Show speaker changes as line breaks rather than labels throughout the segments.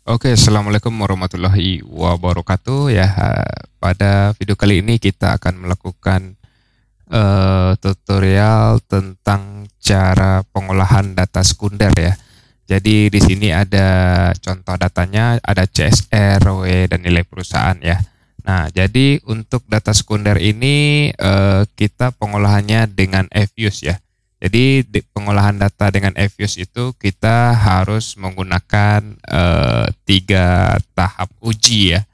Oke, Assalamualaikum warahmatullahi wabarakatuh. Ya, pada video kali ini kita akan melakukan tutorial tentang cara pengolahan data sekunder ya. Jadi di sini ada contoh datanya, ada CSR, ROE, dan nilai perusahaan ya. Nah, jadi untuk data sekunder ini kita pengolahannya dengan FUSE ya. Jadi pengolahan data dengan FUSE itu kita harus menggunakan 3 tahap uji ya,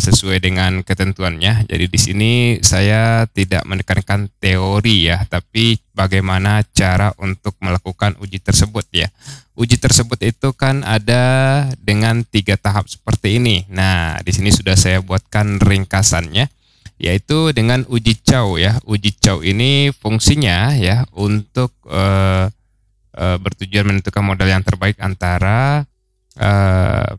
sesuai dengan ketentuannya. Jadi di sini saya tidak menekankan teori ya, tapi bagaimana cara untuk melakukan uji tersebut ya. Uji tersebut itu kan ada dengan 3 tahap seperti ini. Nah, di sini sudah saya buatkan ringkasannya, yaitu dengan uji Chow ya. Uji Chow ini fungsinya ya untuk bertujuan menentukan model yang terbaik antara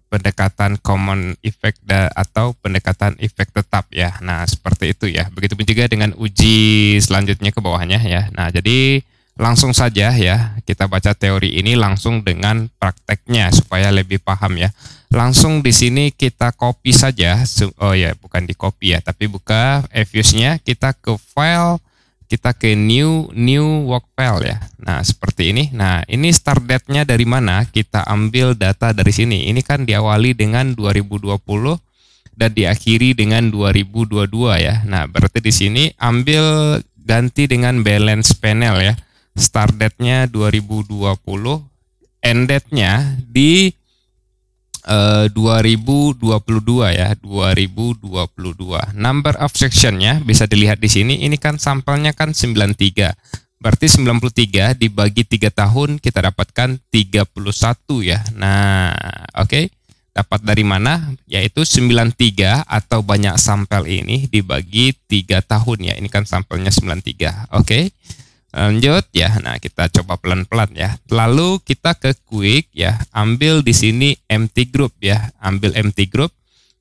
pendekatan common effect atau pendekatan efek tetap ya. Nah, seperti itu ya. Begitu juga dengan uji selanjutnya ke bawahnya ya. Nah, jadi langsung saja ya kita baca teori ini langsung dengan prakteknya supaya lebih paham ya. Langsung di sini kita copy saja. Oh ya, bukan di copy ya, tapi buka FUSE-nya, kita ke file, kita ke new work file ya. Nah, seperti ini. Nah, ini start date-nya dari mana? Kita ambil data dari sini. Ini kan diawali dengan 2020 dan diakhiri dengan 2022 ya. Nah, berarti di sini ambil ganti dengan balance panel ya. Start date-nya 2020, end date-nya di 2022 ya, 2022. Number of section-nya bisa dilihat di sini. Ini kan sampelnya kan 93. Berarti 93 dibagi 3 tahun kita dapatkan 31 ya. Nah, oke. Dapat dari mana? Yaitu 93 atau banyak sampel ini dibagi 3 tahun ya. Ini kan sampelnya 93. Oke. Lanjut ya. Nah, kita coba pelan-pelan ya. Lalu kita ke quick ya. Ambil di sini empty group ya. Ambil empty group.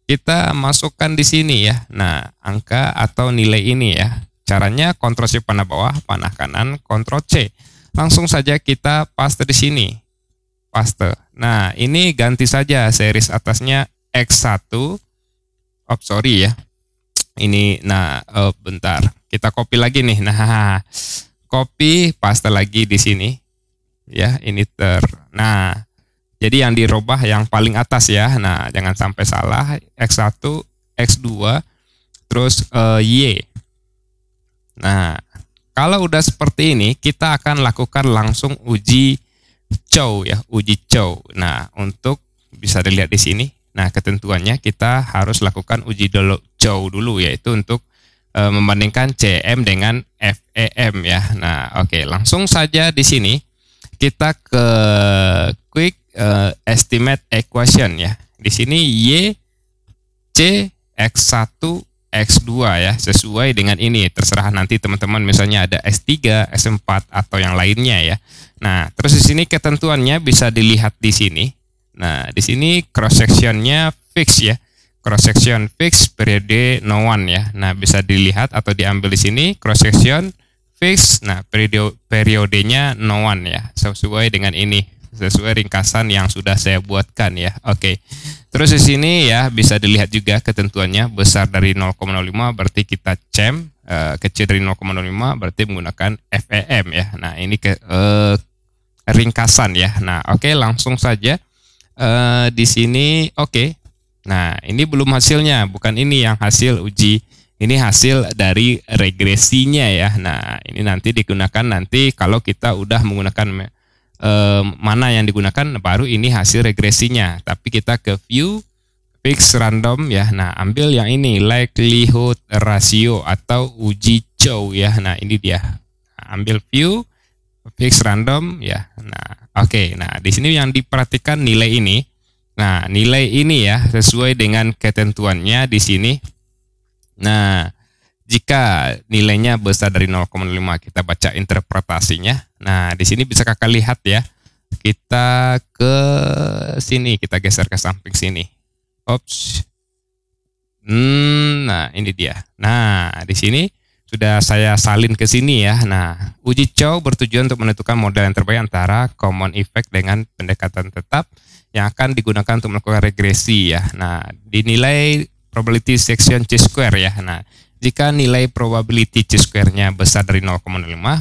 Kita masukkan di sini ya. Nah, angka atau nilai ini ya. Caranya Ctrl C panah bawah, panah kanan, Ctrl C. Langsung saja kita paste di sini. Paste. Nah, ini ganti saja series atasnya X1. Oh, sorry ya. Ini bentar. Kita copy lagi nih. Nah, copy, paste lagi di sini. Ya, ini Nah, jadi yang dirubah yang paling atas ya. Nah, jangan sampai salah. X1, X2, terus Y. Nah, kalau udah seperti ini, kita akan lakukan langsung uji Chow ya, uji Chow. Nah, untuk bisa dilihat di sini. Nah, ketentuannya kita harus lakukan uji Chow dulu, yaitu untuk membandingkan CM dengan FEM ya. Nah, oke, langsung saja di sini kita ke quick estimate equation ya. Di sini Y, C, X1, X2 ya, sesuai dengan ini. Terserah nanti teman-teman misalnya ada S3, S4 atau yang lainnya ya. Nah, terus di sini ketentuannya bisa dilihat di sini. Nah, di sini cross sectionnya fix ya. Cross section fix periode no one ya. Nah, bisa dilihat atau diambil di sini cross section fix. Nah, periodenya no one ya. Sesuai dengan ini, sesuai ringkasan yang sudah saya buatkan ya. Oke. Terus di sini ya bisa dilihat juga ketentuannya besar dari 0,05 berarti kita CEM, kecil dari 0,05 berarti menggunakan FEM ya. Nah, ini ringkasan ya. Nah, oke, langsung saja di sini oke. Nah, ini belum hasilnya, bukan ini yang hasil uji. Ini hasil dari regresinya ya. Nah, ini nanti digunakan nanti kalau kita udah menggunakan mana yang digunakan, baru ini hasil regresinya. Tapi kita ke view, fix random ya. Nah, ambil yang ini, likelihood ratio atau uji Chow ya. Nah, ini dia. Nah, ambil view, fix random ya. Nah, oke. Nah, di sini yang diperhatikan nilai ini. Nah, nilai ini ya sesuai dengan ketentuannya di sini. Nah, jika nilainya besar dari 0,5 kita baca interpretasinya. Nah, di sini bisa kakak lihat ya. Kita ke sini, kita geser ke samping sini. Ops. Nah, ini dia. Nah, di sini sudah saya salin ke sini ya. Nah, uji Chow bertujuan untuk menentukan model yang terbaik antara common effect dengan pendekatan tetap yang akan digunakan untuk melakukan regresi ya. Nah, dinilai probability section chi-square ya. Nah, jika nilai probability chi-square-nya besar dari 0,05,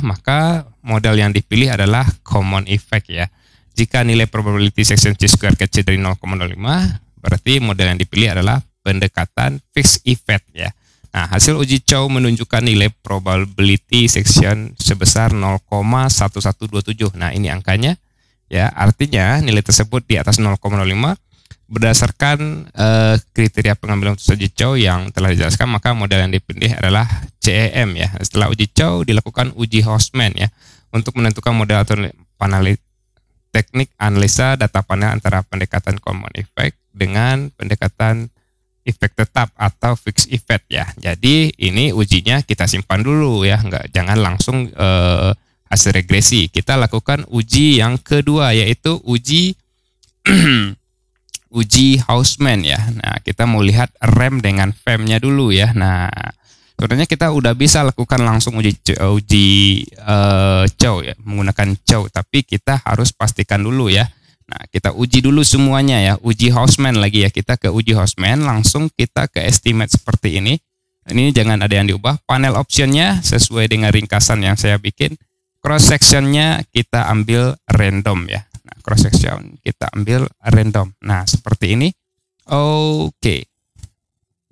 maka model yang dipilih adalah common effect ya. Jika nilai probability section chi-square kecil dari 0,05, berarti model yang dipilih adalah pendekatan fixed effect ya. Nah, hasil uji Chow menunjukkan nilai probability section sebesar 0,1127. Nah, ini angkanya ya, artinya nilai tersebut di atas 0,05 berdasarkan kriteria pengambilan putusan uji Chow yang telah dijelaskan, maka model yang dipilih adalah CEM ya. Setelah uji Chow dilakukan uji Hausman ya untuk menentukan model atau teknik analisa data panel antara pendekatan common effect dengan pendekatan efek tetap atau fixed effect ya. Jadi ini ujinya kita simpan dulu ya, jangan langsung hasil regresi. Kita lakukan uji yang kedua, yaitu uji uji Hausman ya. Nah, kita mau lihat rem dengan FEM-nya dulu ya. Nah, sebenarnya kita udah bisa lakukan langsung uji Chow ya, menggunakan Chow, tapi kita harus pastikan dulu ya. Nah, kita uji dulu semuanya ya, uji Hausman lagi ya. Kita ke uji Hausman, langsung kita ke estimate seperti ini. Ini jangan ada yang diubah. Panel optionnya sesuai dengan ringkasan yang saya bikin. Cross sectionnya kita ambil random ya. Nah, cross section kita ambil random. Nah, seperti ini. Oke.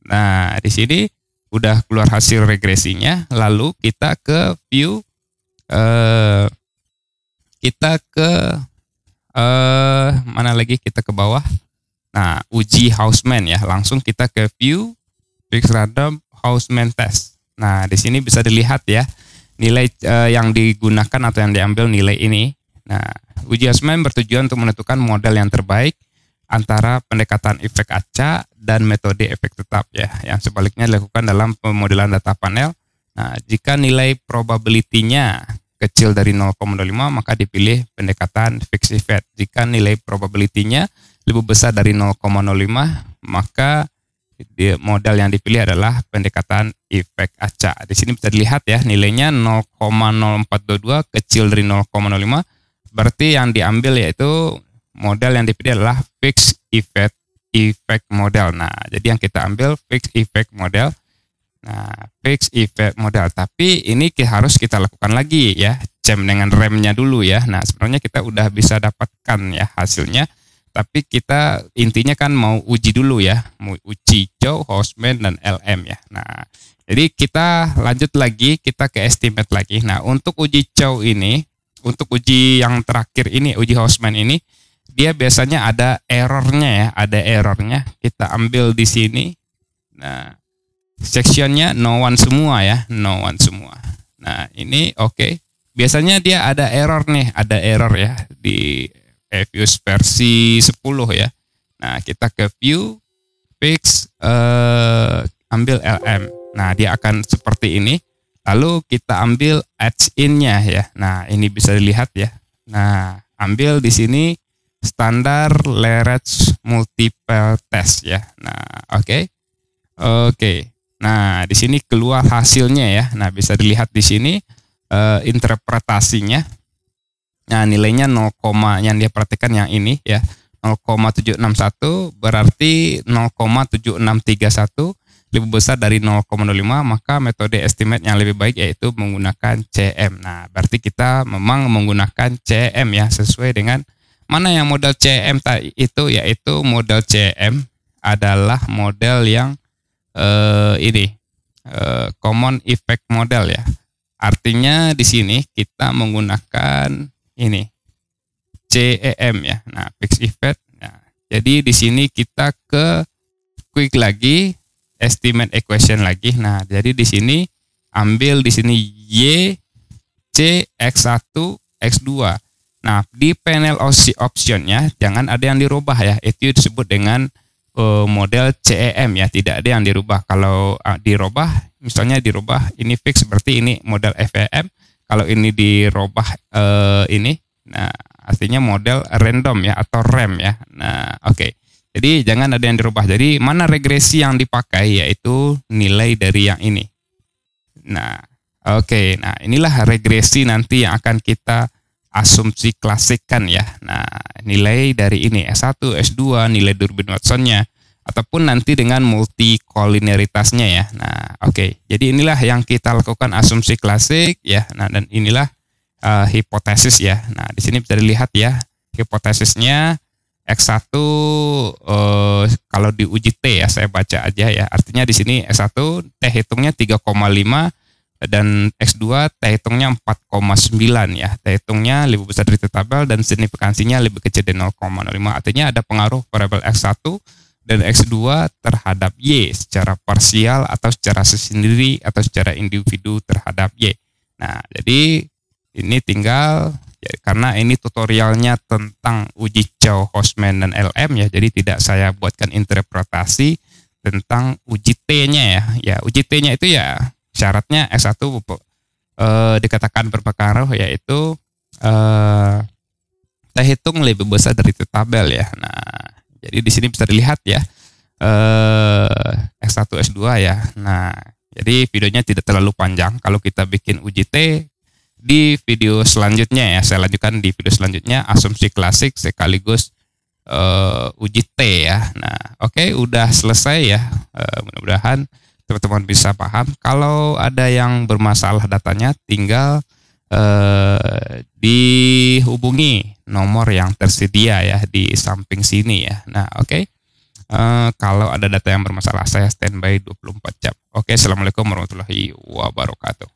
Nah, di sini udah keluar hasil regresinya. Lalu kita ke view. Kita ke mana lagi? Kita ke bawah. Nah, uji Hausman ya. Langsung kita ke view fixed random Hausman test. Nah, di sini bisa dilihat ya nilai yang digunakan atau yang diambil nilai ini. Nah, uji Hausman bertujuan untuk menentukan model yang terbaik antara pendekatan efek acak dan metode efek tetap ya, yang sebaliknya dilakukan dalam pemodelan data panel. Nah, jika nilai probability-nya kecil dari 0,05 maka dipilih pendekatan fixed effect. Jika nilai probability-nya lebih besar dari 0,05 maka model yang dipilih adalah pendekatan efek acak. Di sini bisa dilihat ya nilainya 0,0422 kecil dari 0,05. Berarti yang diambil yaitu model yang dipilih adalah fixed effect model. Nah, jadi yang kita ambil fixed effect model. Nah, fixed effect model. Tapi ini harus kita lakukan lagi ya, jam dengan remnya dulu ya. Nah, sebenarnya kita udah bisa dapatkan ya hasilnya. Tapi kita intinya kan mau uji dulu ya, mau uji Chow, Hausman, dan LM ya. Nah, jadi kita lanjut lagi, kita ke estimate lagi. Nah, untuk uji Chow ini, untuk uji yang terakhir ini, uji Hausman ini, dia biasanya ada errornya ya, ada errornya. Kita ambil di sini. Nah, sectionnya no one semua ya, no one semua. Nah, ini oke. Biasanya dia ada error nih, ada error ya di Views versi 10 ya. Nah, kita ke view, fix, ambil LM. Nah, dia akan seperti ini. Lalu kita ambil edge in-nya ya. Nah, ini bisa dilihat ya. Nah, ambil di sini standar Lagrange multiple test ya. Nah, oke. Oke. Nah, di sini keluar hasilnya ya. Nah, bisa dilihat di sini interpretasinya. Nah, nilainya 0, yang dia perhatikan yang ini ya, 0,761 berarti 0,7631 lebih besar dari 0,05, maka metode estimate yang lebih baik yaitu menggunakan CM. Nah, berarti kita memang menggunakan CM ya, sesuai dengan mana yang model CM itu, yaitu model CM adalah model yang common effect model ya. Artinya di sini kita menggunakan ini CEM ya. Nah, fixed effect. Nah, jadi di sini kita ke quick lagi, estimate equation lagi. Nah, jadi di sini ambil di sini Y, C, X1, X2. Nah, di panel optionnya jangan ada yang dirubah ya. Itu disebut dengan model CEM ya, tidak ada yang dirubah. Kalau dirubah, misalnya dirubah ini fix, berarti ini model FEM. Kalau ini dirubah ini, nah artinya model random ya atau rem ya. Nah, oke. Jadi jangan ada yang dirubah. Jadi mana regresi yang dipakai, yaitu nilai dari yang ini. Nah, oke. Nah, inilah regresi nanti yang akan kita asumsi klasik kan ya. Nah, nilai dari ini S1, S2, nilai Durbin Watsonnya, ataupun nanti dengan multikoliniaritasnya ya. Nah, oke. Jadi inilah yang kita lakukan asumsi klasik ya. Nah, dan inilah hipotesis ya. Nah, di sini bisa dilihat ya hipotesisnya X1 kalau diuji T ya, saya baca aja ya. Artinya di sini S1 T hitungnya 3,5 dan X2 T hitungnya 4,9 ya. T hitungnya lebih besar dari tabel dan signifikansinya lebih kecil dari 0,05. Artinya ada pengaruh variabel X1 dan X2 terhadap Y secara parsial atau secara sendiri atau secara individu terhadap Y. Nah, jadi ini tinggal ya, karena ini tutorialnya tentang uji Chow, Hostman, dan LM ya, jadi tidak saya buatkan interpretasi tentang uji T-nya ya. Ya, uji T-nya itu ya syaratnya S1 dikatakan berpengaruh yaitu T hitung lebih besar dari tabel ya. Nah, jadi di sini bisa dilihat ya S1, S2 ya. Nah, jadi videonya tidak terlalu panjang. Kalau kita bikin uji T di video selanjutnya ya, saya lanjutkan di video selanjutnya asumsi klasik sekaligus uji T ya. Nah, oke, udah selesai ya. Mudah-mudahan teman-teman bisa paham. Kalau ada yang bermasalah datanya, tinggal dihubungi nomor yang tersedia ya di samping sini ya. Nah, oke. Kalau ada data yang bermasalah, saya standby 24 jam. Oke, assalamualaikum warahmatullahi wabarakatuh.